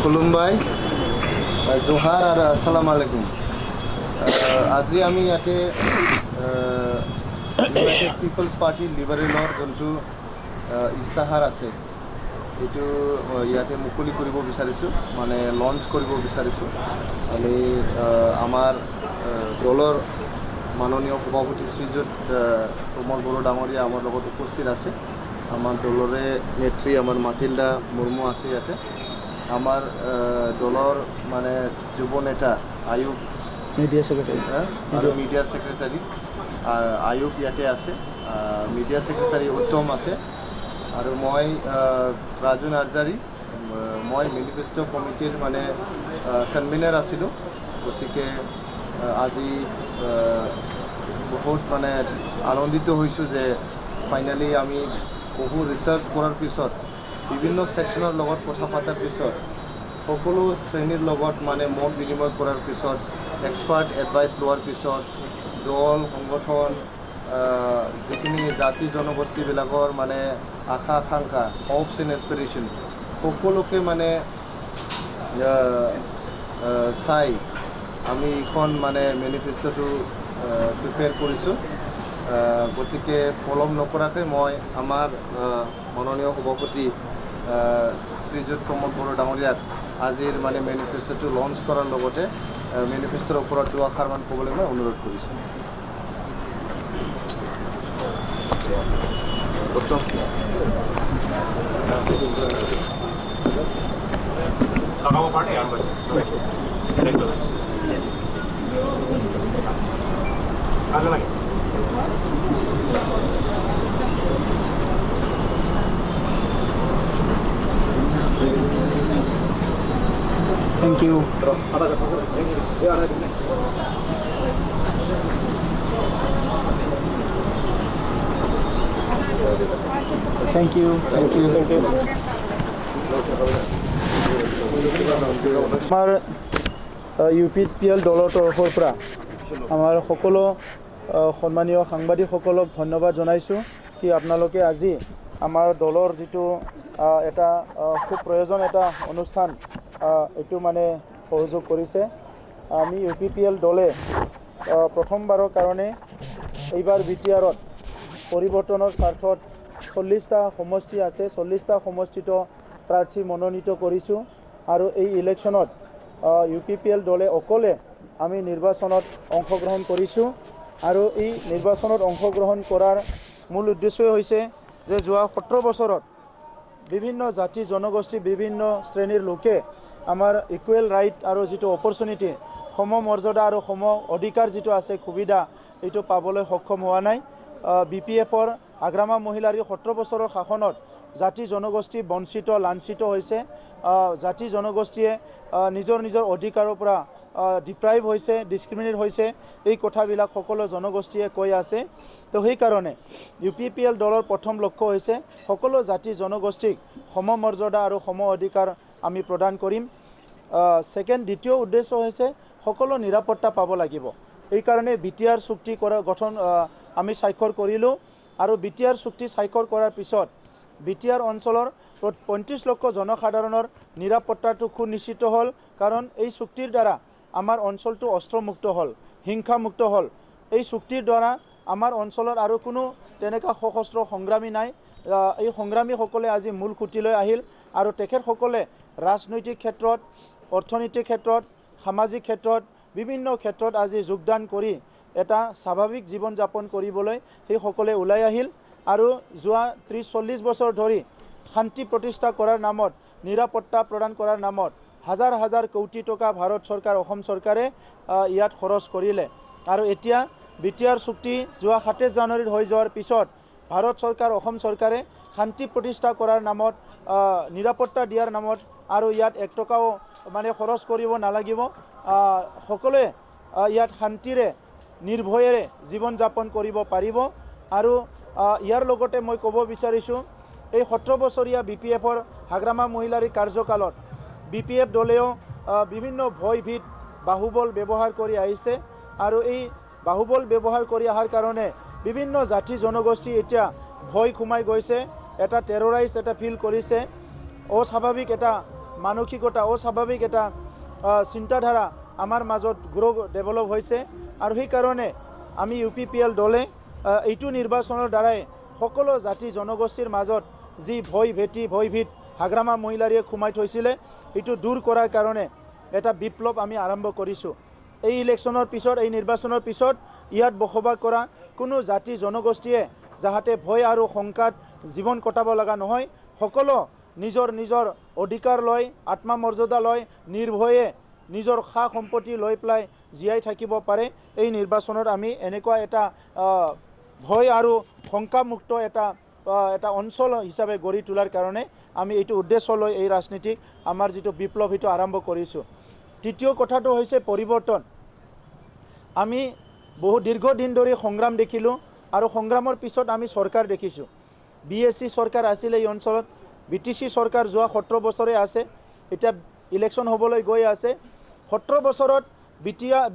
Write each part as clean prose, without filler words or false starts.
खुलुमबाय जोहार और अस्सलाम वालेकुम। আজি আমি ইয়াতে ইউনাইটেড পিপলছ পাৰ্টি লিবাৰেলৰ যোনটো ইস্তাহাৰ আছে এইটো ইয়াতে মুকলি কৰিব বিচাৰিছোঁ, মানে লঞ্চ কৰিব বিচাৰিছোঁ। আমি আমাৰ দলৰ মাননীয় সভাপতি শ্ৰীযুত প্ৰমোদ বড়ো ডাঙৰীয়া আমাৰ লগত উপস্থিত আছে। আমাৰ দলৰে নেত্ৰী আমাৰ মাটিল্ডা মুৰ্মু আছে ইয়াতে। আমাৰ দলৰ মানে যুৱ নেতা আয়ুব মিডিয়া সেক্ৰেটাৰি আয়ুব ইয়াতে আছে, মিডিয়া সেক্ৰেটাৰি উত্তম আছে আৰু মই ৰাজু নাৰ্জাৰী, মই মেনিফেষ্টো কমিটিৰ মানে কনভেনাৰ আছিলোঁ। গতিকে আজি বহুত মানে আনন্দিত হৈছোঁ যে ফাইনেলি আমি বহু ৰিচাৰ্চ কৰাৰ পিছত বিভিন্ন ছেকশ্যনৰ লগত কথা পতাৰ পিছত সকলো শ্ৰেণীৰ লগত মানে মত বিনিময় কৰাৰ পিছত এক্সপাৰ্ট এডভাইচ লোৱাৰ পিছত দল সংগঠন যিখিনি জাতি জনগোষ্ঠীবিলাকৰ মানে আশা আকাংক্ষা হপছ এণ্ড এছপিৰেশ্যন সকলোকে মানে চাই আমি এইখন মানে মেনিফেষ্টোটো প্ৰিপেয়াৰ কৰিছোঁ। গতিকে পলম নকৰাকৈ মই আমাৰ মাননীয় সভাপতি শ্ৰীযুত প্ৰমোদ বড়ো ডাঙৰীয়াক আজিৰ মানে মেনিফেষ্টোটো লঞ্চ কৰাৰ লগতে মেনিফেষ্টোৰ ওপৰত দুআষাৰমান ক'বলৈ মই অনুৰোধ কৰিছোঁ। Thank you. Thank you. Thank you. আমাৰ UPPL দলৰ তৰফৰ পৰা আমাৰ সকলো সন্মানীয় সাংবাদিকসকলক ধন্যবাদ জনাইছোঁ কি আপোনালোকে আজি আমাৰ দলৰ যিটো এটা খুব প্ৰয়োজন এটা অনুষ্ঠান এইটো মানে সহযোগ কৰিছে। আমি UPPL দলে প্ৰথমবাৰৰ কাৰণে এইবাৰ BTRত পৰিৱৰ্তনৰ স্বাৰ্থত 40টা সমষ্টি আছে, 40টা সমষ্টিত প্ৰাৰ্থী মনোনীত কৰিছোঁ আৰু এই ইলেকশ্যনত UPPL দলে অকলে আমি নিৰ্বাচনত অংশগ্ৰহণ কৰিছোঁ। আৰু এই নিৰ্বাচনত অংশগ্ৰহণ কৰাৰ মূল উদ্দেশ্যই হৈছে যে যোৱা 17 বছৰত বিভিন্ন জাতি জনগোষ্ঠী বিভিন্ন শ্ৰেণীৰ লোকে আমাৰ ইকুৱেল ৰাইট আৰু যিটো অপৰচুনিটি সম মৰ্যাদা আৰু সম অধিকাৰ যিটো আছে সুবিধা এইটো পাবলৈ সক্ষম হোৱা নাই। BPFৰ আগ্ৰামা মহিলাৰ 17 বছৰৰ শাসনত জাতি জনগোষ্ঠী বঞ্চিত লাঞ্ছিত হৈছে। জাতি জনগোষ্ঠীয়ে নিজৰ অধিকাৰৰ পৰা ডিপ্ৰাইভ হৈছে, ডিছক্ৰিমিনেট হৈছে, এই কথাবিলাক সকলো জনগোষ্ঠীয়ে কৈ আছে। তো সেইকাৰণে UPPL দলৰ প্ৰথম লক্ষ্য হৈছে সকলো জাতি জনগোষ্ঠীক সম মৰ্যাদা আৰু সম অধিকাৰ আমি প্ৰদান কৰিম। দ্বিতীয় উদ্দেশ্য হৈছে সকলো নিৰাপত্তা পাব লাগিব। এইকাৰণে BTR চুক্তি গঠন আমি স্বাক্ষৰ কৰিলোঁ আৰু BTR চুক্তি স্বাক্ষৰ কৰাৰ পিছত BTR অঞ্চলৰ 35 লক্ষ জনসাধাৰণৰ নিৰাপত্তাটো সুনিশ্চিত হ'ল, কাৰণ এই চুক্তিৰ দ্বাৰা আমাৰ অঞ্চলটো অস্ত্ৰমুক্ত হ'ল, হিংসামুক্ত হ'ল। এই চুক্তিৰ দ্বাৰা আমাৰ অঞ্চলত আৰু কোনো তেনেকুৱা সশস্ত্ৰ সংগ্ৰামী নাই। এই সংগ্ৰামীসকলে আজি মূল খুঁটিলৈ আহিল আৰু তেখেতসকলে ৰাজনৈতিক ক্ষেত্ৰত, অৰ্থনৈতিক ক্ষেত্ৰত, সামাজিক ক্ষেত্ৰত বিভিন্ন ক্ষেত্ৰত আজি যোগদান কৰি এটা স্বাভাৱিক জীৱন যাপন কৰিবলৈ সেইসকলে ওলাই আহিল আৰু যোৱা 30-40 বছৰ ধৰি শান্তি প্ৰতিষ্ঠা কৰাৰ নামত, নিৰাপত্তা প্ৰদান কৰাৰ নামত হাজাৰ হাজাৰ কোটি টকা ভাৰত চৰকাৰ অসম চৰকাৰে ইয়াত খৰচ কৰিলে। আৰু এতিয়া BTR চুক্তি যোৱা 27 জানুৱাৰীত হৈ যোৱাৰ পিছত ভাৰত চৰকাৰ অসম চৰকাৰে শান্তি প্ৰতিষ্ঠা কৰাৰ নামত, নিৰাপত্তা দিয়াৰ নামত আৰু ইয়াত 1 টকাও মানে খৰচ কৰিব নালাগিব, সকলোৱে ইয়াত শান্তিৰে নিৰ্ভয়েৰে জীৱন যাপন কৰিব পাৰিব। আৰু ইয়াৰ লগতে মই ক'ব বিচাৰিছোঁ এই 17 বছৰীয়া BPFৰ হাগ্ৰামা মহিলাৰ কাৰ্যকালত BPF দলেও বিভিন্ন ভয়ভীত বাহুবল ব্যৱহাৰ কৰি আহিছে আৰু এই বাহুবল ব্যৱহাৰ কৰি অহাৰ কাৰণে বিভিন্ন জাতি জনগোষ্ঠী এতিয়া ভয় সোমাই গৈছে, এটা টেৰৰাইজ এটা ফিল কৰিছে, অস্বাভাৱিক এটা মানসিকতা অস্বাভাৱিক এটা চিন্তাধাৰা আমাৰ মাজত গ্ৰ' ডেভেলপ হৈছে আৰু সেইকাৰণে আমি UPPL দলে এইটো নিৰ্বাচনৰ দ্বাৰাই সকলো জাতি জনগোষ্ঠীৰ মাজত যি ভয়ভীত হাগ্ৰামা মহিলাৰীয়ে সোমাই থৈছিলে এইটো দূৰ কৰাৰ কাৰণে এটা বিপ্লৱ আমি আৰম্ভ কৰিছোঁ। এই ইলেকশ্যনৰ পিছত এই নিৰ্বাচনৰ পিছত ইয়াত বসবাস কৰা কোনো জাতি জনগোষ্ঠীয়ে যাতে ভয় আৰু শংকাত জীৱন কটাব লগা নহয়, সকলো নিজৰ অধিকাৰ লৈ আত্মমৰ্যাদা লৈ নিৰ্ভয়ে নিজৰ সা সম্পত্তি লৈ পেলাই জীয়াই থাকিব পাৰে। এই নিৰ্বাচনত আমি এনেকুৱা এটা ভয় আৰু শংকামুক্ত এটা অঞ্চল হিচাপে গঢ়ি তোলাৰ কাৰণে আমি এইটো উদ্দেশ্য লৈ এই ৰাজনীতিক আমাৰ যিটো বিপ্লৱ সেইটো আৰম্ভ কৰিছোঁ। তৃতীয় কথাটো হৈছে পৰিৱৰ্তন। আমি বহু দীৰ্ঘদিন ধৰি সংগ্ৰাম দেখিলোঁ আৰু সংগ্ৰামৰ পিছত আমি চৰকাৰ দেখিছোঁ। BSC চৰকাৰ আছিলে এই অঞ্চলত, BTC চৰকাৰ যোৱা 17 বছৰে আছে, এতিয়া ইলেকশ্যন হ'বলৈ গৈ আছে। 17 বছৰত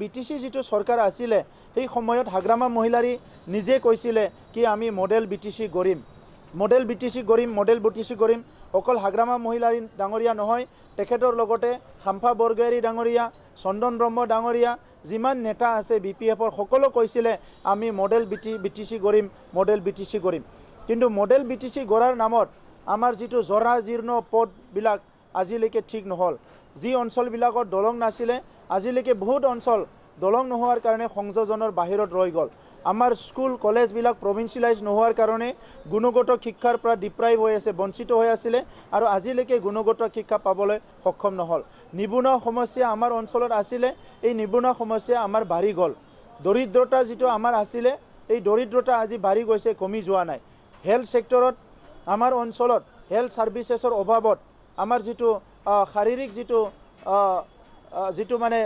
BTC যিটো চৰকাৰ আছিলে সেই সময়ত হাগ্ৰামা মহিলাৰী নিজে কৈছিলে কি আমি মডেল BTC গঢ়িম, মডেল BTC গঢ়িম। অকল হাগ্ৰামা মহিলাৰী ডাঙৰীয়া নহয়, তেখেতৰ লগতে খাম্ফা বৰগোহাঞি ডাঙৰীয়া, চন্দন ব্ৰহ্ম ডাঙৰীয়া, যিমান নেতা আছে BPFৰ সকলো কৈছিলে আমি মডেল BTC গঢ়িম। কিন্তু মডেল BTC গঢ়াৰ নামত আমাৰ যিটো জৰাজীৰ্ণ পথবিলাক আজিলৈকে ঠিক নহ'ল। যি অঞ্চলবিলাকত দলং নাছিলে আজিলৈকে বহুত অঞ্চল দলং নোহোৱাৰ কাৰণে সংযোজনৰ বাহিৰত ৰৈ গ'ল। আমাৰ স্কুল কলেজবিলাক প্ৰভিন্সিয়েলাইজ নোহোৱাৰ কাৰণে গুণগত শিক্ষাৰ পৰা ডিপ্ৰাইভ হৈ আছে, বঞ্চিত হৈ আছিলে আৰু আজিলৈকে গুণগত শিক্ষা পাবলৈ সক্ষম নহ'ল। নিবনুৱা সমস্যা আমাৰ অঞ্চলত আছিলে, এই নিবনুৱা সমস্যা আমাৰ বাঢ়ি গ'ল। দৰিদ্ৰতা যিটো আমাৰ আছিলে এই দৰিদ্ৰতা আজি বাঢ়ি গৈছে, কমি যোৱা নাই। হেল্থ ছেক্টৰত আমাৰ অঞ্চলত হেল্থ ছাৰ্ভিচেছৰ অভাৱত আমাৰ যিটো শাৰীৰিক যিটো মানে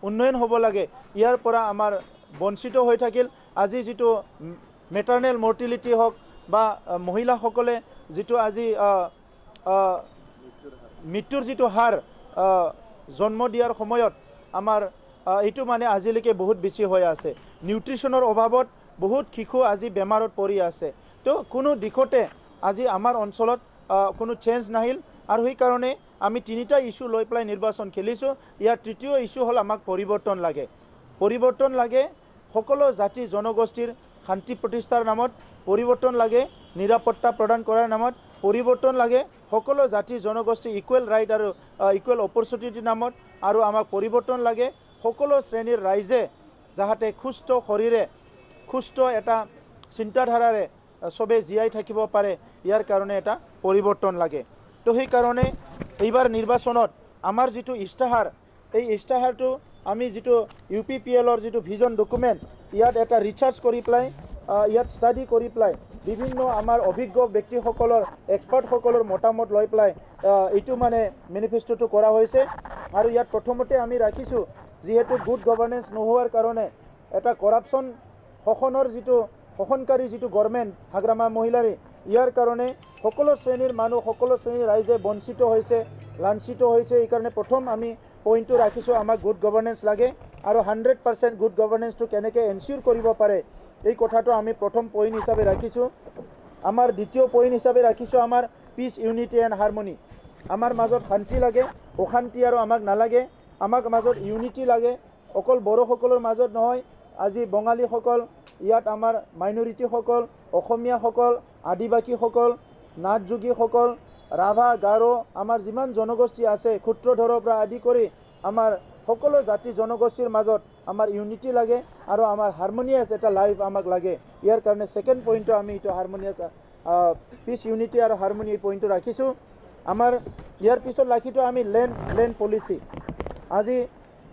উন্নয়ন হ'ব লাগে ইয়াৰ পৰা আমাৰ বঞ্চিত হৈ থাকিল। আজি যিটো মেটাৰনেল মৰ্টিলিটি হওক বা মহিলাসকলে যিটো আজি মৃত্যুৰ যিটো হাৰ জন্ম দিয়াৰ সময়ত আমাৰ এইটো মানে আজিলৈকে বহুত বেছি হৈ আছে। নিউট্ৰিশ্যনৰ অভাৱত বহুত শিশু আজি বেমাৰত পৰি আছে। তো কোনো দিশতে আজি আমাৰ অঞ্চলত কোনো চেঞ্জ নাহিল আৰু সেইকাৰণে আমি 3টা ইস্যু লৈ পেলাই নিৰ্বাচন খেলিছোঁ। ইয়াৰ তৃতীয় ইস্যু হ'ল আমাক পৰিৱৰ্তন লাগে সকলো জাতি জনগোষ্ঠীৰ শান্তি প্ৰতিষ্ঠাৰ নামত, পৰিৱৰ্তন লাগে নিৰাপত্তা প্ৰদান কৰাৰ নামত, পৰিৱৰ্তন লাগে সকলো জাতি জনগোষ্ঠী ইকুৱেল ৰাইট আৰু ইকুৱেল অপৰচুনিটিৰ নামত, আৰু আমাক পৰিৱৰ্তন লাগে সকলো শ্ৰেণীৰ ৰাইজে যাতে সুস্থ শৰীৰে সুস্থ এটা চিন্তাধাৰাৰে চবে জীয়াই থাকিব পাৰে, ইয়াৰ কাৰণে এটা পৰিৱৰ্তন লাগে। তো সেইকাৰণে এইবাৰ নিৰ্বাচনত আমাৰ যিটো ইস্তাহাৰ এই ইস্তাহাৰটো আমি যিটো UPPLৰ যিটো ভিজন ডকুমেণ্ট ইয়াত এটা ৰিচাৰ্চ কৰি পেলাই ইয়াত ষ্টাডি কৰি পেলাই বিভিন্ন আমাৰ অভিজ্ঞ ব্যক্তিসকলৰ এক্সপাৰ্টসকলৰ মতামত লৈ পেলাই এইটো মানে মেনিফেষ্টোটো কৰা হৈছে। আৰু ইয়াত প্ৰথমতে আমি ৰাখিছোঁ যিহেতু গুড গভৰ্নেন্স নোহোৱাৰ কাৰণে এটা শোষণকাৰী যিটো গভৰ্ণমেণ্ট হাগ্ৰামা মহিলাৰী, ইয়াৰ কাৰণে সকলো শ্ৰেণীৰ মানুহ সকলো শ্ৰেণীৰ ৰাইজে বঞ্চিত হৈছে, লাঞ্ছিত হৈছে। এইকাৰণে প্ৰথম আমি পইণ্টটো ৰাখিছোঁ আমাক গুড গভৰ্নেন্স লাগে আৰু 100% গুড গভৰ্নেন্সটো কেনেকৈ এনচিয়ৰ কৰিব পাৰে এই কথাটো আমি প্ৰথম পইণ্ট হিচাপে ৰাখিছোঁ। আমাৰ দ্বিতীয় পইণ্ট হিচাপে ৰাখিছোঁ আমাৰ পিচ, ইউনিটি এণ্ড হাৰমনি। আমাৰ মাজত শান্তি লাগে, অশান্তি আৰু আমাক নালাগে। আমাক মাজত ইউনিটি লাগে, অকল বড়োসকলৰ মাজত নহয়, আজি বঙালীসকল, ইয়াত আমাৰ মাইনৰিটিসকল, অসমীয়াসকল, আদিবাসীসকল, নাথযোগীসকল, ৰাভা, গাৰো, আমাৰ যিমান জনগোষ্ঠী আছে ক্ষুদ্ৰধৰৰ পৰা আদি কৰি আমাৰ সকলো জাতি জনগোষ্ঠীৰ মাজত আমাৰ ইউনিটি লাগে আৰু আমাৰ হাৰমনিয়াছ এটা লাইফ আমাক লাগে। ইয়াৰ কাৰণে ছেকেণ্ড পইণ্টটো আমি এইটো হাৰমনিয়াছ পিচ, ইউনিটি আৰু হাৰমনি এই পইণ্টটো ৰাখিছোঁ। আমাৰ ইয়াৰ পিছত ৰাখিছোঁ আমি লেণ্ড পলিচি। আজি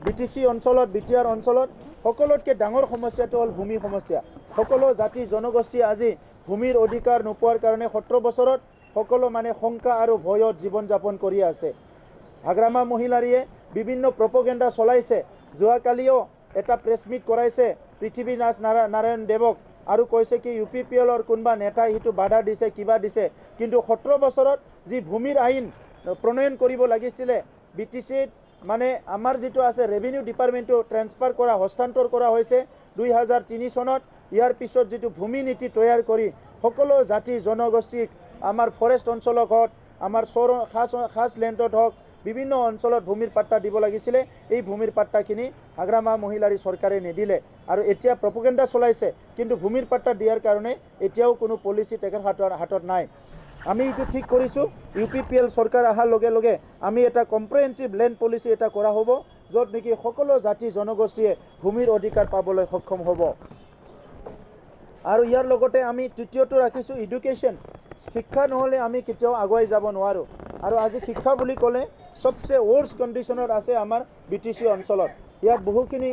BTC অঞ্চলত, BTR অঞ্চলত সকলোতকৈ ডাঙৰ সমস্যাটো হ'ল ভূমি সমস্যা। সকলো জাতি জনগোষ্ঠীয়ে আজি ভূমিৰ অধিকাৰ নোপোৱাৰ কাৰণে 17 বছৰত সকলো মানে শংকা আৰু ভয়ত জীৱন যাপন কৰি আছে। হাগ্ৰামা মহিলাৰীয়ে বিভিন্ন প্ৰপগেণ্ডা চলাইছে। যোৱাকালিও এটা প্ৰেছ মিট কৰাইছে পৃথ্বীৰাজ নাৰায়ণ দেৱক আৰু কৈছে কি UPPLৰ কোনোবা নেতাই সেইটো বাধা দিছে, কিবা দিছে। কিন্তু 17 বছৰত যি ভূমিৰ আইন প্ৰণয়ন কৰিব লাগিছিলে BTCত, মানে আমাৰ যিটো আছে ৰেভিনিউ ডিপাৰ্টমেণ্টটো হস্তান্তৰ কৰা হৈছে 2003 চনত। ইয়াৰ পিছত যিটো ভূমি নীতি তৈয়াৰ কৰি সকলো জাতি জনগোষ্ঠীক আমাৰ ফৰেষ্ট অঞ্চলত হওক, আমাৰ খাছ লেণ্ডত হওক, বিভিন্ন অঞ্চলত ভূমিৰ পাট্টা দিব লাগিছিলে এই ভূমিৰ পাট্টাখিনি হাগ্ৰামা মহিলাৰী চৰকাৰে নিদিলে আৰু এতিয়া প্ৰপোগেণ্ডা চলাইছে কিন্তু ভূমিৰ পাট্টা দিয়াৰ কাৰণে এতিয়াও কোনো পলিচি তেখেতৰ হাতত নাই আমি এইটো ঠিক কৰিছোঁ UPPL চৰকাৰ অহাৰ লগে লগে আমি এটা কম্প্ৰিহেনচিভ লেণ্ড পলিচি এটা কৰা হ'ব য'ত নেকি সকলো জাতি জনগোষ্ঠীয়ে ভূমিৰ অধিকাৰ পাবলৈ সক্ষম হ'ব আৰু ইয়াৰ লগতে আমি তৃতীয়টো ৰাখিছোঁ এডুকেশ্যন শিক্ষা নহ'লে আমি কেতিয়াও আগুৱাই যাব নোৱাৰোঁ আৰু আজি শিক্ষা বুলি ক'লে সবচে ৱৰ্ষ্ট কণ্ডিশ্যনত আছে আমাৰ BTC অঞ্চলত ইয়াত বহুখিনি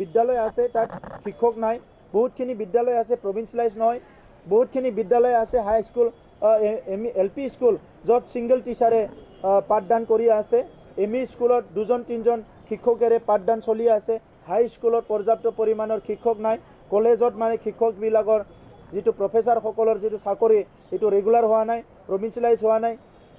বিদ্যালয় আছে তাত শিক্ষক নাই বহুতখিনি বিদ্যালয় আছে প্ৰভিন্সিয়েলাইজ নহয় বহুতখিনি বিদ্যালয় আছে হাই স্কুল LP স্কুল য'ত ছিংগল টিচাৰে পাঠদান কৰি আছে ME স্কুলত 2-3জন শিক্ষকেৰে পাঠদান চলি আছে হাই স্কুলত পৰ্যাপ্ত পৰিমাণৰ শিক্ষক নাই কলেজত মানে শিক্ষকবিলাকৰ যিটো প্ৰফেচাৰসকলৰ যিটো চাকৰি এইটো ৰেগুলাৰ হোৱা নাই প্ৰভিন্সিয়েলাইজ হোৱা নাই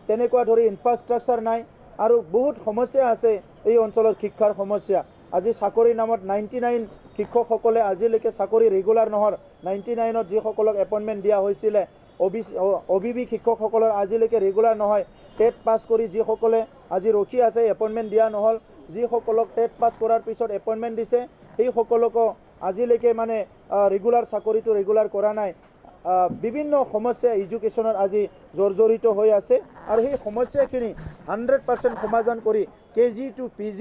তেনেকুৱা ধৰি ইনফ্ৰাষ্ট্ৰাকচাৰ নাই আৰু বহুত সমস্যা আছে এই অঞ্চলৰ শিক্ষাৰ সমস্যা আজি চাকৰিৰ নামত 99 শিক্ষকসকলে আজিলৈকে চাকৰি ৰেগুলাৰ নহৰ 99ত যিসকলক এপইণ্টমেণ্ট দিয়া হৈছিলে OBB শিক্ষকসকলৰ আজিলৈকে ৰেগুলাৰ নহয় টেট পাছ কৰি যিসকলে আজি ৰখি আছে এপইণ্টমেণ্ট দিয়া নহ'ল যিসকলক টেট পাছ কৰাৰ পিছত এপইণ্টমেণ্ট দিছে সেইসকলকো আজিলৈকে মানে ৰেগুলাৰ চাকৰিটো ৰেগুলাৰ কৰা নাই বিভিন্ন সমস্যা এডুকেশ্যনত আজি জৰ্জৰিত হৈ আছে আৰু সেই সমস্যাখিনি 100% সমাধান কৰি KG to PG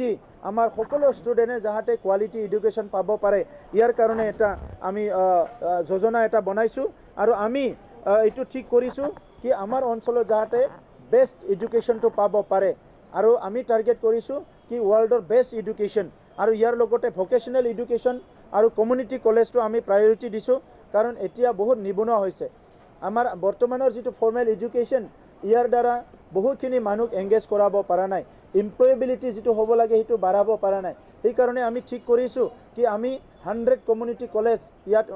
আমাৰ সকলো ষ্টুডেণ্টে যাতে কোৱালিটি এডুকেশ্যন পাব পাৰে ইয়াৰ কাৰণে এটা আমি যোজনা এটা বনাইছোঁ আৰু আমি এইটো ঠিক কৰিছোঁ কি আমাৰ অঞ্চলত যাতে বেষ্ট এডুকেশ্যনটো পাব পাৰে আৰু আমি টাৰ্গেট কৰিছোঁ কি ৱৰ্ল্ডৰ বেষ্ট এডুকেশ্যন আৰু ইয়াৰ লগতে ভকেশ্যনেল এডুকেশ্যন আৰু কমিউনিটি কলেজটো আমি প্ৰায়ৰিটি দিছোঁ কাৰণ এতিয়া বহুত নিবনুৱা হৈছে আমাৰ বৰ্তমানৰ যিটো ফৰ্মেল এডুকেশ্যন ইয়াৰ দ্বাৰা বহুতখিনি মানুহক এংগেজ কৰাব পৰা নাই এমপ্লয়েবিলিটি যিটো হ'ব লাগে সেইটো বাঢ়াব পৰা নাই সেইকাৰণে আমি ঠিক কৰিছোঁ কি আমি 100 কমিউনিটি কলেজ ইয়াত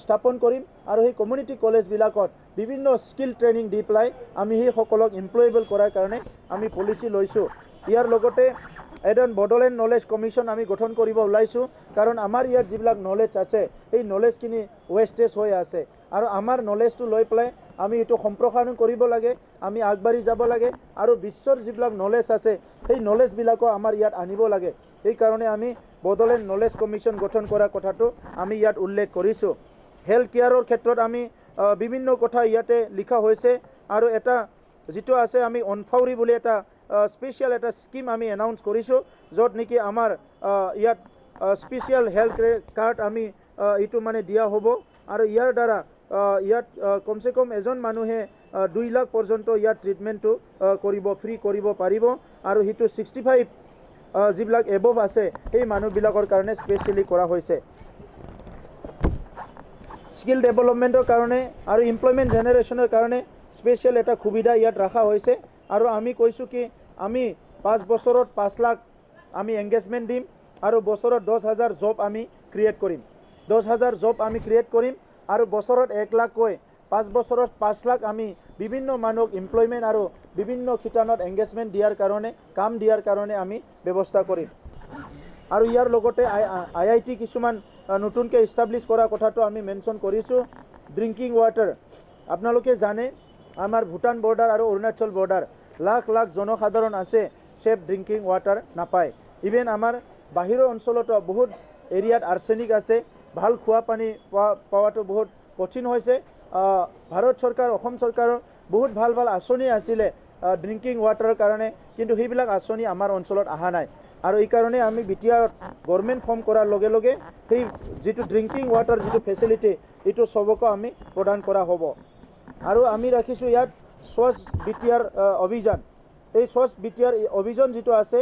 স্থাপন কৰিম আৰু সেই কমিউনিটি কলেজবিলাকত বিভিন্ন স্কিল ট্ৰেইনিং দি পেলাই আমি সেইসকলক এমপ্লয়েবল কৰাৰ কাৰণে আমি পলিচি লৈছোঁ ইয়াৰ লগতে এজন বডোলেণ্ড নলেজ কমিশ্যন আমি গঠন কৰিব ওলাইছোঁ কাৰণ আমাৰ ইয়াত যিবিলাক নলেজ আছে সেই নলেজখিনি ৱেষ্টেজ হৈ আছে আৰু আমাৰ নলেজটো লৈ পেলাই আমি এইটো সম্প্ৰসাৰণ কৰিব লাগে আমি আগবাঢ়ি যাব লাগে আৰু বিশ্বৰ যিবিলাক নলেজ আছে সেই নলেজবিলাকো আমাৰ ইয়াত আনিব লাগে সেইকাৰণে আমি বডোলেণ্ড নলেজ কমিশ্যন গঠন কৰা কথাটো আমি ইয়াত উল্লেখ কৰিছোঁ হেল্থ কেয়াৰৰ ক্ষেত্ৰত আমি বিভিন্ন কথা ইয়াতে লিখা হৈছে আৰু এটা যিটো আছে আমি অনফাউৰি বুলি এটা স্পেচিয়েল এটা স্কিম আমি এনাউন্স কৰিছোঁ য'ত নেকি আমাৰ ইয়াত স্পেচিয়েল হেল্থ কাৰ্ড আমি এইটো মানে দিয়া হ'ব আৰু ইয়াৰ দ্বাৰা ইয়াত কমচে কম এজন মানুহে 2 লাখ পৰ্যন্ত ইয়াত ট্ৰিটমেণ্টটো ফ্ৰী কৰিব পাৰিব আৰু সেইটো 65 যিবিলাক এবভ আছে সেই মানুহবিলাকৰ কাৰণে স্পেচিয়েলি কৰা হৈছে স্কিল ডেভেলপমেণ্টৰ কাৰণে আৰু এমপ্লয়মেণ্ট জেনেৰেশ্যনৰ কাৰণে স্পেচিয়েল এটা সুবিধা ইয়াত ৰখা হৈছে আৰু আমি কৈছোঁ কি আমি 5 বছৰত 5 লাখ আমি এংগেজমেণ্ট দিম আৰু বছৰত 10,000 জব আমি ক্ৰিয়েট কৰিম 10,000 জব আমি ক্ৰিয়েট কৰিম আৰু বছৰত 1 লাখকৈ 5 বছৰত 5 লাখ আমি বিভিন্ন মানুহক এমপ্লয়মেণ্ট আৰু বিভিন্ন শিতানত এংগেজমেণ্ট দিয়াৰ কাৰণে কাম দিয়াৰ কাৰণে আমি ব্যৱস্থা কৰিম আৰু ইয়াৰ লগতে IIT কিছুমান নতুনকৈ ইষ্টাব্লিছ কৰা কথাটো আমি মেনশ্যন কৰিছোঁ ড্ৰিংকিং ৱাটাৰ আপোনালোকে জানে আমাৰ ভূটান বৰ্ডাৰ আৰু অৰুণাচল বৰ্ডাৰ লাখ লাখ জনসাধাৰণ আছে চেফ ড্ৰিংকিং ৱাটাৰ নাপায় ইভেন আমাৰ বাহিৰৰ অঞ্চলতো বহুত এৰিয়াত আৰ্ছেনিক আছে ভাল খোৱা পানী পোৱাটো বহুত কঠিন হৈছে ভাৰত চৰকাৰ অসম চৰকাৰৰ বহুত ভাল ভাল আঁচনি আছিলে ড্ৰিংকিং ৱাটাৰৰ কাৰণে কিন্তু সেইবিলাক আঁচনি আমাৰ অঞ্চলত অহা নাই আৰু এই কাৰণে আমি BTR গভৰ্ণমেণ্ট ফৰ্ম কৰাৰ লগে লগে সেই যিটো ড্ৰিংকিং ৱাটাৰ যিটো ফেচিলিটি এইটো সবকো আমি প্ৰদান কৰা হ'ব আৰু আমি ৰাখিছোঁ ইয়াত স্বচ্ছ BTR অভিযান এই স্বচ্ছ BTR অভিযান যিটো আছে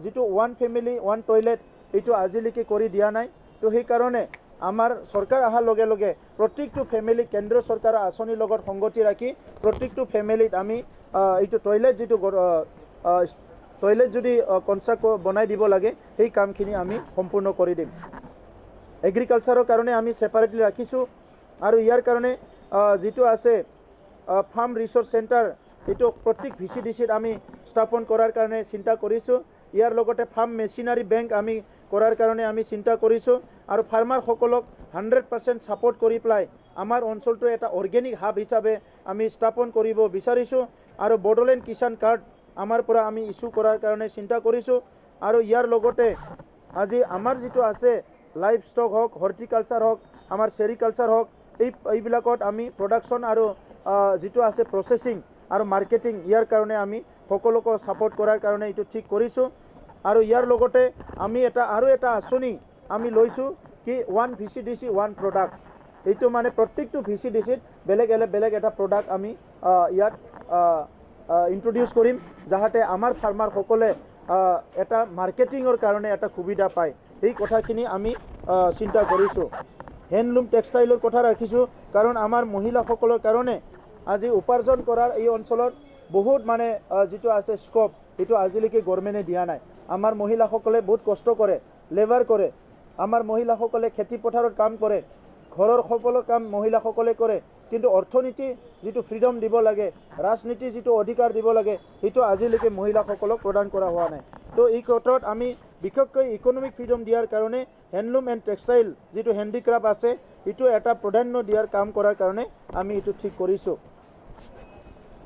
যিটো 1 ফেমিলি 1 টয়লেট এইটো আজিলৈকে কৰি দিয়া নাই তো সেইকাৰণে আমাৰ চৰকাৰ অহাৰ লগে লগে প্ৰত্যেকটো ফেমিলি কেন্দ্ৰ চৰকাৰৰ আঁচনিৰ লগত সংগতি ৰাখি প্ৰত্যেকটো ফেমিলিত আমি এইটো টয়লেট যিটো টয়লেট যদি কনষ্ট্ৰাক্ট বনাই দিব লাগে সেই কামখিনি আমি সম্পূৰ্ণ কৰি দিম এগ্ৰিকালচাৰৰ কাৰণে আমি ছেপাৰেটলি ৰাখিছোঁ আৰু ইয়াৰ কাৰণে যিটো আছে ফাৰ্ম ৰিচোৰ্চ চেণ্টাৰ এইটো প্ৰত্যেক VCDCত আমি স্থাপন কৰাৰ কাৰণে চিন্তা কৰিছোঁ ইয়াৰ লগতে ফাৰ্ম মেচিনাৰী বেংক আমি কৰাৰ কাৰণে আমি চিন্তা কৰিছোঁ আৰু ফাৰ্মাৰসকলক 100% ছাপোৰ্ট কৰি পেলাই আমাৰ অঞ্চলটো এটা অৰ্গেনিক হাব হিচাপে আমি স্থাপন কৰিব বিচাৰিছোঁ আৰু বডোলেণ্ড কিষাণ কাৰ্ড আমাৰ পৰা আমি ইস্যু কৰাৰ কাৰণে চিন্তা কৰিছোঁ আৰু ইয়াৰ লগতে আজি আমাৰ যিটো আছে লাইভ ষ্টক হওক হৰ্টিকালচাৰ হওক আমাৰ চেৰিকালচাৰ হওক এইবিলাকত আমি প্ৰডাকশ্যন আৰু যিটো আছে প্ৰচেছিং আৰু মাৰ্কেটিং ইয়াৰ কাৰণে আমি সকলোকে ছাপোৰ্ট কৰাৰ কাৰণে এইটো ঠিক কৰিছোঁ আৰু ইয়াৰ লগতে আমি আৰু এটা আঁচনি আমি লৈছোঁ কি 1 VCDC 1 প্ৰডাক্ট এইটো মানে প্ৰত্যেকটো VCDCত বেলেগ এটা প্ৰডাক্ট আমি ইয়াত ইন্ট্ৰডিউচ কৰিম যাহাতে আমাৰ ফাৰ্মাৰসকলে এটা মাৰ্কেটিঙৰ কাৰণে এটা সুবিধা পায় এই কথাখিনি আমি চিন্তা কৰিছোঁ হেণ্ডলুম টেক্সটাইলৰ কথা ৰাখিছোঁ কাৰণ আমাৰ মহিলাসকলৰ কাৰণে আজি উপাৰ্জন কৰাৰ এই অঞ্চলত বহুত মানে যিটো আছে স্কোপ এইটো আজিলৈকে গভৰ্ণমেণ্টে দিয়া নাই আমাৰ মহিলাসকলে বহুত কষ্ট কৰে লেবাৰ কৰে আমাৰ মহিলাসকলে খেতি পথাৰত কাম কৰে ঘৰৰ সকলো কাম মহিলাসকলে কৰে কিন্তু অৰ্থনীতি যিটো ফ্ৰীডম দিব লাগে ৰাজনীতি যিটো অধিকাৰ দিব লাগে সেইটো আজিলৈকে মহিলাসকলক প্ৰদান কৰা হোৱা নাই তো এই ক্ষেত্ৰত আমি বিশেষকৈ ইকনমিক ফ্ৰীডম দিয়াৰ কাৰণে হেণ্ডলুম এণ্ড টেক্সটাইল যিটো হেণ্ডিক্ৰাফ্ট আছে এইটো এটা প্ৰাধান্য দিয়াৰ কাম কৰাৰ কাৰণে আমি এইটো ঠিক কৰিছোঁ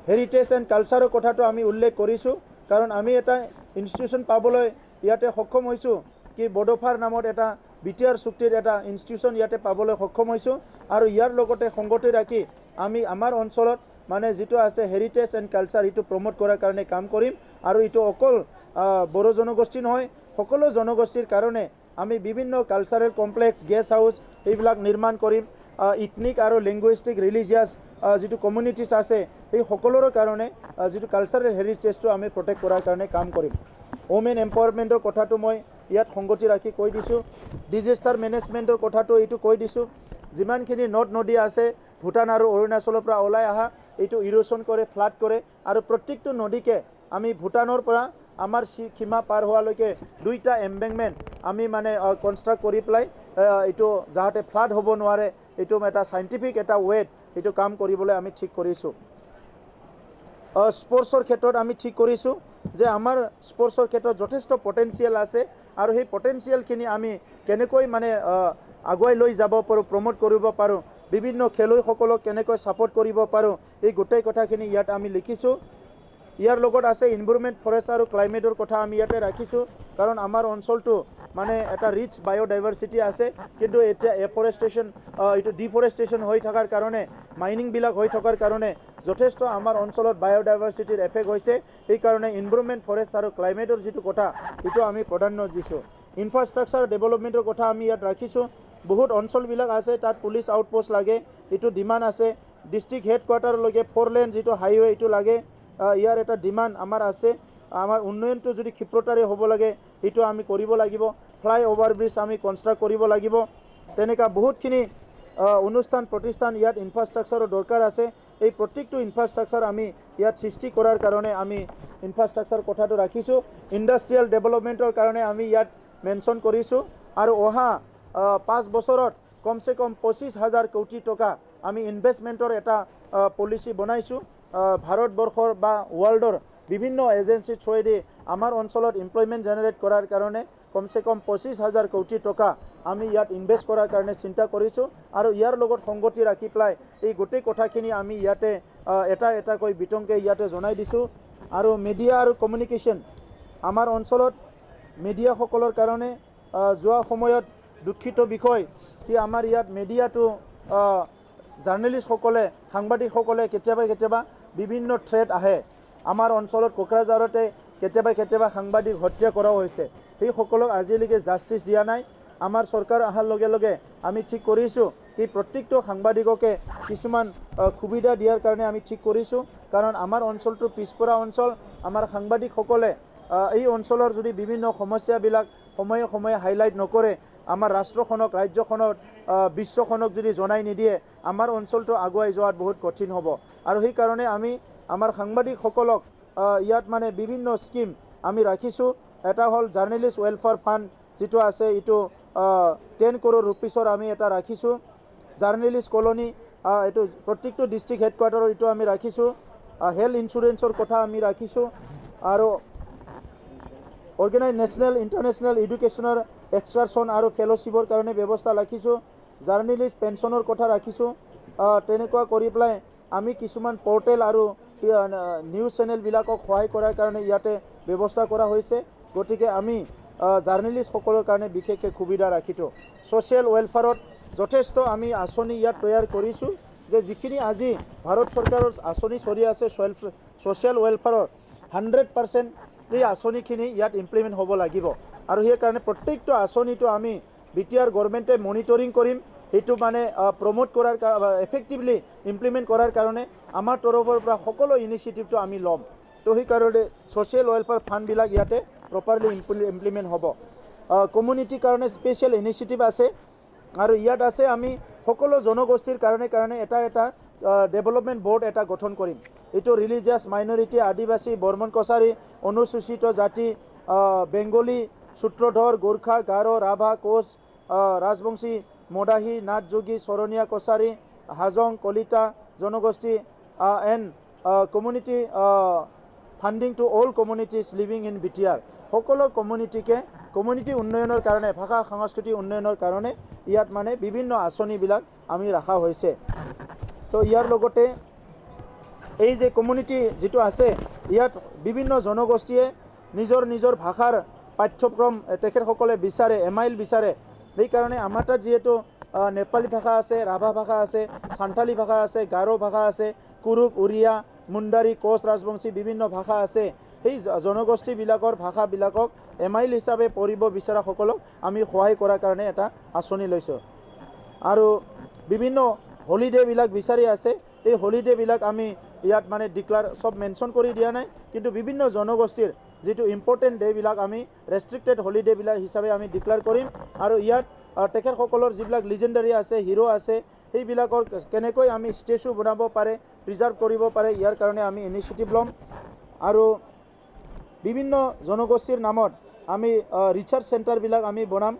হেৰিটেজ এণ্ড কালচাৰৰ কথাটো আমি উল্লেখ কৰিছোঁ কাৰণ আমি এটা ইনষ্টিটিউশ্যন পাবলৈ ইয়াতে সক্ষম হৈছোঁ কি বডোফাৰ নামত এটা BTR চুক্তিৰ এটা ইনষ্টিটিউশ্যন ইয়াতে পাবলৈ সক্ষম হৈছোঁ আৰু ইয়াৰ লগতে সংগতি ৰাখি আমি আমাৰ অঞ্চলত মানে যিটো আছে হেৰিটেজ এণ্ড কালচাৰ এইটো প্ৰমোট কৰাৰ কাৰণে কাম কৰিম আৰু এইটো অকল বড়ো জনগোষ্ঠী নহয় সকলো জনগোষ্ঠীৰ কাৰণে আমি বিভিন্ন কালচাৰেল কমপ্লেক্স গেষ্ট হাউচ এইবিলাক নিৰ্মাণ কৰিম ইথনিক আৰু লিংগুইষ্টিক ৰিলিজিয়াছ যিটো কমিউনিটিছ আছে এই সকলোৰে কাৰণে যিটো কালচাৰেল হেৰিটেজটো আমি প্ৰটেক্ট কৰাৰ কাৰণে কাম কৰিম ওমেন এম্পাৱাৰমেণ্টৰ কথাটো মই ইয়াত সংগতি ৰাখি কৈ দিছোঁ ডিজাষ্টাৰ মেনেজমেণ্টৰ কথাটো এইটো কৈ দিছোঁ যিমানখিনি নদ নদী আছে ভূটান আৰু অৰুণাচলৰ পৰা ওলাই অহা এইটো ইৰোশ্যন কৰে ফ্লাড কৰে আৰু প্ৰত্যেকটো নদীকে আমি ভূটানৰ পৰা আমাৰ সীমা পাৰ হোৱালৈকে 2টা এম্বেংকমেণ্ট আমি মানে কনষ্ট্ৰাক্ট কৰি পেলাই এইটো যাহাতে ফ্লাড হ'ব নোৱাৰে এইটো এটা চাইণ্টিফিক এটা ৱেত এইটো কাম কৰিবলৈ আমি ঠিক কৰিছোঁ স্পৰ্টছৰ ক্ষেত্ৰত আমি ঠিক কৰিছোঁ যে আমাৰ স্পৰ্টছৰ ক্ষেত্ৰত যথেষ্ট পটেঞ্চিয়েল আছে আৰু সেই পটেঞ্চিয়েলখিনি আমি কেনেকৈ মানে আগুৱাই লৈ যাব পাৰোঁ প্ৰমোট কৰিব পাৰোঁ বিভিন্ন খেলুৱৈসকলক কেনেকৈ ছাপোৰ্ট কৰিব পাৰোঁ এই গোটেই কথাখিনি ইয়াত আমি লিখিছোঁ ইয়াৰ লগত আছে এনভাইৰনমেণ্ট ফৰেষ্ট আৰু ক্লাইমেটৰ কথা আমি ইয়াতে ৰাখিছোঁ কাৰণ আমাৰ অঞ্চলটো মানে এটা ৰিচ বায়'ডাইভাৰ্চিটি আছে কিন্তু এতিয়া এফৰেষ্টেশ্যন এইটো ডিফৰেষ্টেশ্যন হৈ থকাৰ কাৰণে মাইনিংবিলাক হৈ থকাৰ কাৰণে যথেষ্ট আমাৰ অঞ্চলত বায়'ডাইভাৰ্চিটিৰ এফেক্ট হৈছে সেইকাৰণে এনভাইৰনমেণ্ট ফৰেষ্ট আৰু ক্লাইমেটৰ যিটো কথা এইটো আমি প্ৰাধান্য দিছোঁ ইনফ্ৰাষ্ট্ৰাকচাৰ ডেভেলপমেণ্টৰ কথা আমি ইয়াত ৰাখিছোঁ বহুত অঞ্চলবিলাক আছে তাত পুলিচ আউটপোষ্ট লাগে এইটো ডিমাণ্ড আছে ডিষ্ট্ৰিক্ট হেডকোৱাৰ্টাৰলৈকে 4 লেন যিটো হাইৱে এইটো লাগে ইয়াৰ এটা ডিমাণ্ড আমাৰ আছে আমাৰ উন্নয়নটো যদি ক্ষিপ্ৰতাৰে হ'ব লাগে এইটো আমি কৰিব লাগিব ফ্লাই অভাৰ ব্ৰিজ আমি কনষ্ট্ৰাক্ট কৰিব লাগিব তেনেকুৱা বহুতখিনি অনুষ্ঠান প্ৰতিষ্ঠান ইয়াত ইনফ্ৰাষ্ট্ৰাকচাৰৰ দৰকাৰ আছে এই প্ৰত্যেকটো ইনফ্ৰাষ্ট্ৰাকচাৰ আমি ইয়াত সৃষ্টি কৰাৰ কাৰণে আমি ইনফ্ৰাষ্ট্ৰাকচাৰ কথাটো ৰাখিছোঁ ইণ্ডাষ্ট্ৰিয়েল ডেভেলপমেণ্টৰ কাৰণে আমি ইয়াত মেনশ্যন কৰিছোঁ আৰু অহা 5 বছৰত কমচে কম 25,000 কোটি টকা আমি ইনভেষ্টমেণ্টৰ এটা পলিচি বনাইছোঁ ভাৰতবৰ্ষৰ বা ৱৰ্ল্ডৰ বিভিন্ন এজেঞ্চিৰ থ্ৰুৱেদি আমাৰ অঞ্চলত এমপ্লয়মেণ্ট জেনেৰেট কৰাৰ কাৰণে কমচে কম 25,000 কোটি টকা আমি ইয়াত ইনভেষ্ট কৰাৰ কাৰণে চিন্তা কৰিছোঁ আৰু ইয়াৰ লগত সংগতি ৰাখি পেলাই এই গোটেই কথাখিনি আমি ইয়াতে এটাকৈ বিতংকৈ ইয়াতে জনাই দিছোঁ আৰু মিডিয়া আৰু কমিউনিকেশ্যন আমাৰ অঞ্চলত মিডিয়াসকলৰ কাৰণে যোৱা সময়ত দুখিত বিষয় কি আমাৰ ইয়াত মিডিয়াটো জাৰ্নেলিষ্টসকলে সাংবাদিকসকলে কেতিয়াবা বিভিন্ন থ্ৰেট আহে আমাৰ অঞ্চলত কোকৰাঝাৰতে কেতিয়াবা সাংবাদিক হত্যা কৰা হৈছে সেইসকলক আজিলৈকে জাষ্টিছ দিয়া নাই আমাৰ চৰকাৰ অহাৰ লগে লগে আমি ঠিক কৰিছোঁ কি প্ৰত্যেকটো সাংবাদিককে কিছুমান সুবিধা দিয়াৰ কাৰণে আমি ঠিক কৰিছোঁ কাৰণ আমাৰ অঞ্চলটো পিছপৰা অঞ্চল আমাৰ সাংবাদিকসকলে এই অঞ্চলৰ যদি বিভিন্ন সমস্যাবিলাক সময়ে হাইলাইট নকৰে আমাৰ ৰাষ্ট্ৰখনক ৰাজ্যখনত বিশ্বখনক যদি জনাই নিদিয়ে আমাৰ অঞ্চলটো আগুৱাই যোৱাত বহুত কঠিন হ'ব আৰু সেইকাৰণে আমি আমাৰ সাংবাদিকসকলক ইয়াত মানে বিভিন্ন স্কিম আমি ৰাখিছোঁ এটা হ'ল জাৰ্নেলিষ্ট ৱেলফেয়াৰ ফাণ্ড যিটো আছে এইটো 10 crore rupeesৰ আমি এটা ৰাখিছোঁ জাৰ্নেলিষ্ট কলনী এইটো প্ৰত্যেকটো ডিষ্ট্ৰিক্ট হেডকোৱাৰ্টাৰৰ এইটো আমি ৰাখিছোঁ হেল্থ ইঞ্চুৰেঞ্চৰ কথা আমি ৰাখিছোঁ আৰু অৰ্গেনাইজ নেশ্যনেল ইণ্টাৰনেশ্যনেল এডুকেশ্যনৰ এক্সকাৰশ্যন আৰু ফেলোশ্বিপৰ কাৰণে ব্যৱস্থা ৰাখিছোঁ জাৰ্নেলিষ্ট পেঞ্চনৰ কথা ৰাখিছোঁ তেনেকুৱা কৰি পেলাই আমি কিছুমান পৰ্টেল আৰু নিউজ চেনেলবিলাকক সহায় কৰাৰ কাৰণে ইয়াতে ব্যৱস্থা কৰা হৈছে গতিকে আমি জাৰ্নেলিষ্টসকলৰ কাৰণে বিশেষকৈ সুবিধা ৰাখিছোঁ ছ'চিয়েল ৱেলফেয়াৰত যথেষ্ট আমি আঁচনি ইয়াত তৈয়াৰ কৰিছোঁ যে যিখিনি আজি ভাৰত চৰকাৰৰ আঁচনি চলি আছে ছ'চিয়েল ৱেলফেয়াৰৰ 100% এই আঁচনিখিনি ইয়াত ইমপ্লিমেণ্ট হ'ব লাগিব আৰু সেইকাৰণে প্ৰত্যেকটো আঁচনিটো আমি BTR গভৰ্ণমেণ্টে মনিটৰিং কৰিম সেইটো মানে প্ৰমোট কৰাৰ এফেক্টিভলি ইমপ্লিমেণ্ট কৰাৰ কাৰণে আমাৰ তৰফৰ পৰা সকলো ইনিচিয়েটিভটো আমি ল'ম তো সেইকাৰণে ছ'চিয়েল ৱেলফেয়াৰ ফাণ্ডবিলাক ইয়াতে প্ৰপাৰলি ইমপ্লিমেণ্ট হ'ব কমিউনিটিৰ কাৰণে স্পেচিয়েল ইনিচিয়েটিভ আছে আৰু ইয়াত আছে আমি সকলো জনগোষ্ঠীৰ কাৰণে এটা ডেভেলপমেণ্ট বৰ্ড এটা গঠন কৰিম এইটো ৰিলিজিয়াছ মাইনৰিটি আদিবাসী বৰ্মন কছাৰী অনুসূচিত জাতি বেংগলী সূত্ৰধৰ গোৰ্খা গাৰো ৰাভা কোচ ৰাজবংশী মদাহী নাথ যোগী চৰণীয়া কছাৰী হাজং কলিতা জনগোষ্ঠী and community funding to all communities living in BTR সকলো কমিউনিটি উন্নয়নৰ কাৰণে ভাষা সংস্কৃতি উন্নয়নৰ কাৰণে ইয়াত মানে বিভিন্ন আঁচনিবিলাক আমি ৰখা হৈছে তো ইয়াৰ লগতে এই যে কমিউনিটি যিটো আছে ইয়াত বিভিন্ন জনগোষ্ঠীয়ে নিজৰ ভাষাৰ পাঠ্যক্ৰম তেখেতসকলে বিচাৰে এমাইল বিচাৰে সেইকাৰণে আমাৰ তাত যিহেতু নেপালী ভাষা আছে ৰাভা ভাষা আছে সান্থালী ভাষা আছে গাৰো ভাষা আছে কুৰুক উৰিয়া মুণ্ডাৰী কোচ ৰাজবংশী বিভিন্ন ভাষা আছে সেই জনগোষ্ঠীবিলাকৰ ভাষাবিলাকক এমাইল হিচাপে পঢ়িব বিচৰাসকলক আমি সহায় কৰাৰ কাৰণে এটা আঁচনি লৈছোঁ আৰু বিভিন্ন হলিডেবিলাক বিচাৰি আছে এই হলিডেবিলাক আমি ইয়াত মানে সব মেনশ্যন কৰি দিয়া নাই কিন্তু বিভিন্ন জনগোষ্ঠীৰ যেটো ইম্পৰ্টেণ্ট ডেবিলাক আমি ৰেষ্ট্ৰিক্টেড হলিডেবিলাক হিচাপে আমি ডিক্লেয়াৰ কৰিম আৰু ইয়াত তেখেতসকলৰ যিবিলাক লিজেণ্ডাৰী আছে হিৰো আছে সেইবিলাকৰ কেনেকৈ আমি ষ্টেচু বনাব পাৰে প্ৰিজাৰ্ভ কৰিব পাৰে ইয়াৰ কাৰণে আমি ইনিচিয়েটিভ ল'ম আৰু বিভিন্ন জনগোষ্ঠীৰ নামত আমি ৰিচাৰ্চ চেণ্টাৰবিলাক আমি বনাম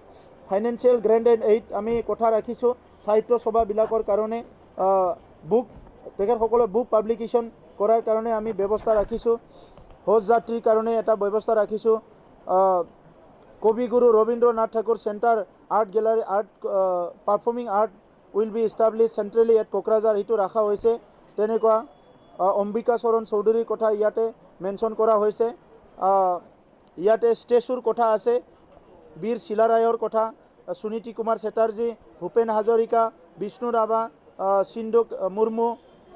ফাইনেন্সিয়েল গ্ৰেণ্ট এণ্ড এইড আমি কথা ৰাখিছোঁ সাহিত্য সভাবিলাকৰ কাৰণে বুক তেখেতসকলৰ বুক পাব্লিকেশ্যন কৰাৰ কাৰণে আমি ব্যৱস্থা ৰাখিছোঁ হোজ যাত্ৰীৰ কাৰণে এটা ব্যৱস্থা ৰাখিছোঁ Kabiguru Rabindranath Thakur centre art gallery art performing art will be establish centrally at Kokrajhar সেইটো ৰখা হৈছে তেনেকুৱা অম্বিকা চৰণ চৌধুৰীৰ কথা ইয়াতে মেনশ্যন কৰা হৈছে ইয়াতে ষ্টেচুৰ কথা আছে বীৰ শিলাৰায়ৰ কথা সুনীতি কুমাৰ চেটাৰ্জী ভূপেন হাজৰিকা বিষ্ণু ৰাভা সিন্ধু মুৰ্মু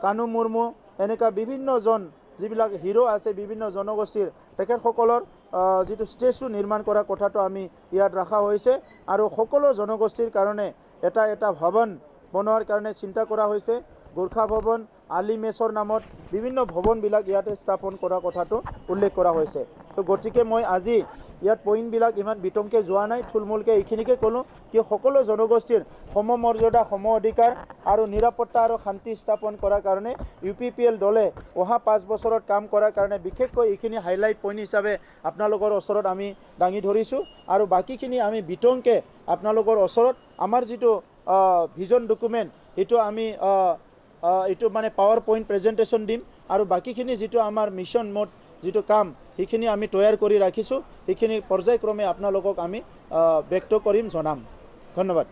কানু মুৰ্মু এনেকুৱা বিভিন্নজন যিবিলাক হিৰো আছে বিভিন্ন জনগোষ্ঠীৰ তেখেতসকলৰ যিটো ষ্টেচু নিৰ্মাণ কৰা কথাটো আমি ইয়াত ৰখা হৈছে আৰু সকলো জনগোষ্ঠীৰ কাৰণে এটা ভৱন বনোৱাৰ কাৰণে চিন্তা কৰা হৈছে গোৰ্খা ভৱন আলি মেছৰ নামত বিভিন্ন ভৱনবিলাক ইয়াতে স্থাপন কৰা কথাটো উল্লেখ কৰা হৈছে তো গতিকে মই আজি ইয়াত পইণ্টবিলাক ইমান বিতংকৈ যোৱা নাই থুলমূলকৈ এইখিনিকে ক'লোঁ কি সকলো জনগোষ্ঠীৰ সমমৰ্যাদা সম অধিকাৰ আৰু নিৰাপত্তা আৰু শান্তি স্থাপন কৰাৰ কাৰণে UPPL দলে অহা 5 বছৰত কাম কৰাৰ কাৰণে বিশেষকৈ এইখিনি হাইলাইট পইণ্ট হিচাপে আপোনালোকৰ ওচৰত আমি দাঙি ধৰিছোঁ আৰু বাকীখিনি আমি বিতংকৈ আপোনালোকৰ ওচৰত আমাৰ যিটো ভিজন ডকুমেণ্ট সেইটো আমি এইটো মানে পাৱাৰ পইণ্ট প্ৰেজেণ্টেশ্যন দিম আৰু বাকীখিনি যিটো আমাৰ মিছন মোড যিটো কাম সেইখিনি আমি তৈয়াৰ কৰি ৰাখিছোঁ সেইখিনি পৰ্যায়ক্ৰমে আপোনালোকক আমি ব্যক্ত কৰিম জনাম ধন্যবাদ